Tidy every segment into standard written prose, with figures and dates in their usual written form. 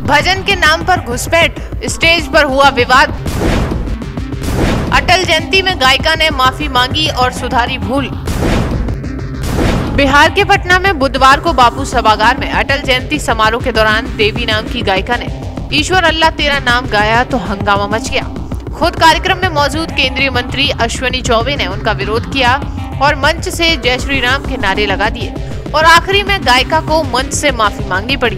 भजन के नाम पर घुसपैठ, स्टेज पर हुआ विवाद। अटल जयंती में गायिका ने माफी मांगी और सुधारी भूल। बिहार के पटना में बुधवार को बापू सभागार में अटल जयंती समारोह के दौरान देवी नाम की गायिका ने ईश्वर अल्लाह तेरा नाम गाया तो हंगामा मच गया। खुद कार्यक्रम में मौजूद केंद्रीय मंत्री अश्विनी चौबे ने उनका विरोध किया और मंच से जय श्री राम के नारे लगा दिए और आखिरी में गायिका को मंच से माफी मांगनी पड़ी।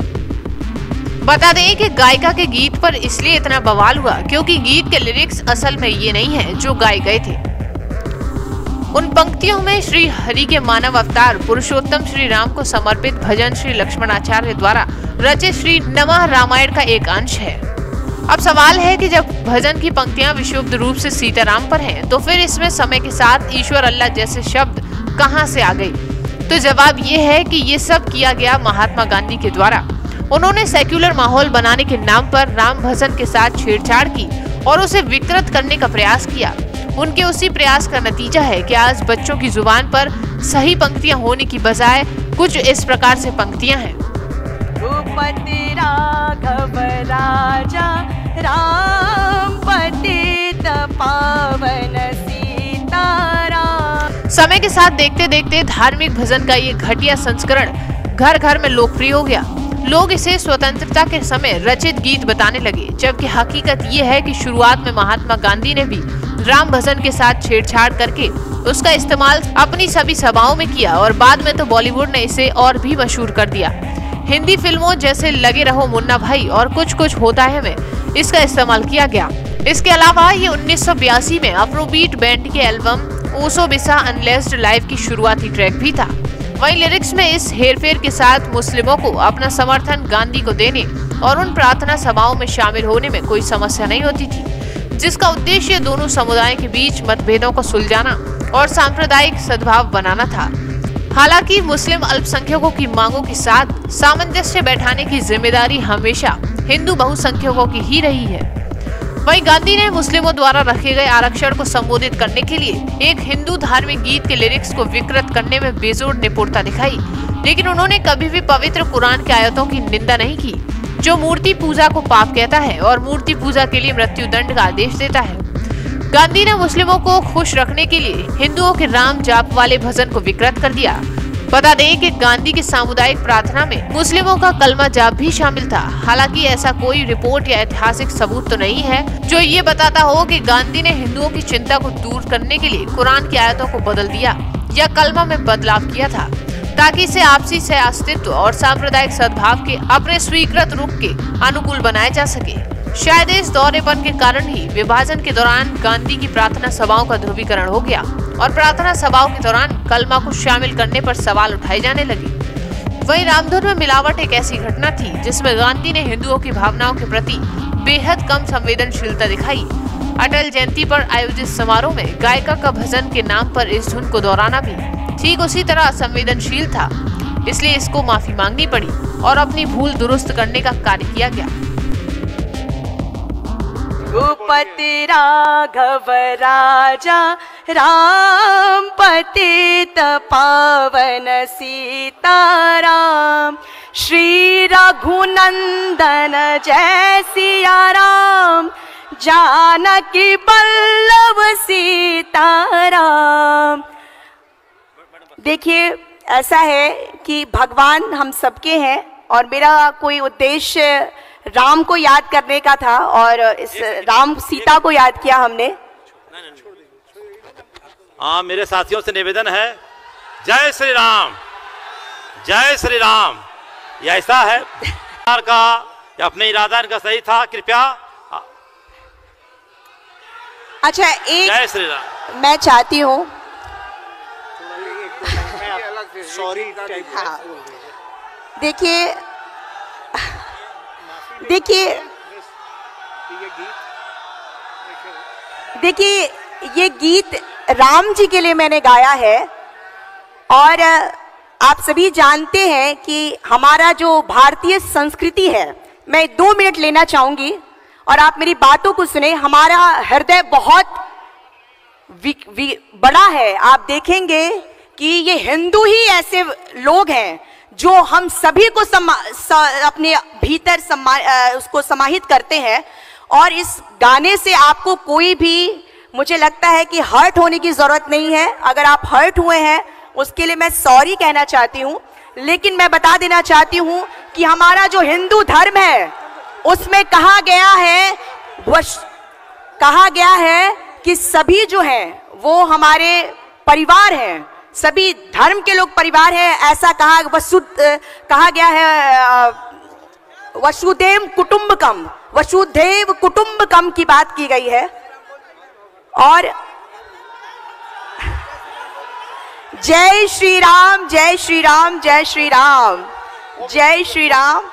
बता दें कि गायिका के गीत पर इसलिए इतना बवाल हुआ क्योंकि गीत के लिरिक्स असल में ये नहीं है जो गाए गए थे। उन पंक्तियों में श्री हरि के मानव अवतार पुरुषोत्तम श्री राम को समर्पित भजन श्री लक्ष्मणाचार्य द्वारा रचित श्री नमः रामायण का एक अंश है। अब सवाल है कि जब भजन की पंक्तियां विशुद्ध रूप से सीताराम पर हैं, तो फिर इसमें समय के साथ ईश्वर अल्लाह जैसे शब्द कहां से आ गए? तो जवाब ये है कि ये सब किया गया महात्मा गांधी के द्वारा। उन्होंने सेक्युलर माहौल बनाने के नाम पर राम भजन के साथ छेड़छाड़ की और उसे विकृत करने का प्रयास किया। उनके उसी प्रयास का नतीजा है कि आज बच्चों की जुबान पर सही पंक्तियां होने की बजाय कुछ इस प्रकार से पंक्तियां हैं। भूपति राघव राजा राम पतित पावन सीताराम। समय के साथ देखते देखते धार्मिक भजन का ये घटिया संस्करण घर घर में लोकप्रिय हो गया। लोग इसे स्वतंत्रता के समय रचित गीत बताने लगे, जबकि हकीकत ये है कि शुरुआत में महात्मा गांधी ने भी राम भजन के साथ छेड़छाड़ करके उसका इस्तेमाल अपनी सभी सभाओं में किया और बाद में तो बॉलीवुड ने इसे और भी मशहूर कर दिया। हिंदी फिल्मों जैसे लगे रहो मुन्ना भाई और कुछ कुछ होता है में इसका इस्तेमाल किया गया। इसके अलावा ये 1982 में अफ्रोबीट बैंड के एल्बम ओसो बिसा अनलेस्ड लाइव की शुरुआती ट्रैक भी था। वहीं लिरिक्स में इस हेरफेर के साथ मुस्लिमों को अपना समर्थन गांधी को देने और उन प्रार्थना सभाओं में शामिल होने में कोई समस्या नहीं होती थी, जिसका उद्देश्य दोनों समुदाय के बीच मतभेदों को सुलझाना और सांप्रदायिक सद्भाव बनाना था। हालांकि मुस्लिम अल्पसंख्यकों की मांगों के साथ सामंजस्य बैठाने की जिम्मेदारी हमेशा हिंदू बहुसंख्यकों की ही रही है। वहीं गांधी ने मुस्लिमों द्वारा रखे गए आरक्षण को संबोधित करने के लिए एक हिंदू धार्मिक गीत के लिरिक्स को विकृत करने में बेजोड़ निपुणता दिखाई, लेकिन उन्होंने कभी भी पवित्र कुरान की आयतों की निंदा नहीं की, जो मूर्ति पूजा को पाप कहता है और मूर्ति पूजा के लिए मृत्यु दंड का आदेश देता है। गांधी ने मुस्लिमों को खुश रखने के लिए हिंदुओं के राम जाप वाले भजन को विकृत कर दिया। बता दें कि गांधी की सामुदायिक प्रार्थना में मुस्लिमों का कलमा जाप भी शामिल था। हालांकि ऐसा कोई रिपोर्ट या ऐतिहासिक सबूत तो नहीं है जो ये बताता हो कि गांधी ने हिंदुओं की चिंता को दूर करने के लिए कुरान की आयतों को बदल दिया या कलमा में बदलाव किया था, ताकि इसे आपसी सह अस्तित्व और सांप्रदायिक सद्भाव के अपने स्वीकृत रूप के अनुकूल बनाया जा सके। शायद इस दौरेपन के कारण ही विभाजन के दौरान गांधी की प्रार्थना सभाओं का ध्रुवीकरण हो गया और प्रार्थना सभाओं के दौरान कलमा को शामिल करने पर सवाल उठाए जाने लगे। वहीं रामधुन में मिलावट एक ऐसी घटना थी जिसमें गांधी ने हिंदुओं की भावनाओं के प्रति बेहद कम संवेदनशीलता दिखाई। अटल जयंती पर आयोजित समारोह में गायिका का भजन के नाम पर इस धुन को दोहराना भी ठीक उसी तरह असंवेदनशील था, इसलिए इसको माफी मांगनी पड़ी और अपनी भूल दुरुस्त करने का कार्य किया गया। भूपति राघव राजा राम पतित पावन सीताराम। श्री रघुनंदन जय सिया राम, जानकी बल्लभ सीताराम। देखिए, ऐसा है कि भगवान हम सबके हैं और मेरा कोई उद्देश्य राम को याद करने का था और इस राम सीता को याद किया हमने। हाँ, मेरे साथियों से निवेदन है, जय श्री राम, जय श्री राम। यह ऐसा है का या अपने इरादा इनका सही था, कृपया। अच्छा, एक जय श्री राम मैं चाहती हूँ, हाँ, देखिए ये गीत राम जी के लिए मैंने गाया है और आप सभी जानते हैं कि हमारा जो भारतीय संस्कृति है, मैं 2 मिनट लेना चाहूंगी और आप मेरी बातों को सुने। हमारा हृदय बहुत बड़ा है। आप देखेंगे कि ये हिंदू ही ऐसे लोग हैं जो हम सभी को अपने भीतर उसको समाहित करते हैं। और इस गाने से आपको कोई भी, मुझे लगता है कि हर्ट होने की जरूरत नहीं है। अगर आप हर्ट हुए हैं उसके लिए मैं सॉरी कहना चाहती हूँ, लेकिन मैं बता देना चाहती हूँ कि हमारा जो हिंदू धर्म है उसमें कहा गया है कि सभी जो हैं वो हमारे परिवार हैं, सभी धर्म के लोग परिवार हैं। ऐसा कहा गया है, वसुदेव कुटुंबकम की बात की गई है। और जय श्री राम, जय श्री राम, जय श्री राम, जय श्री राम।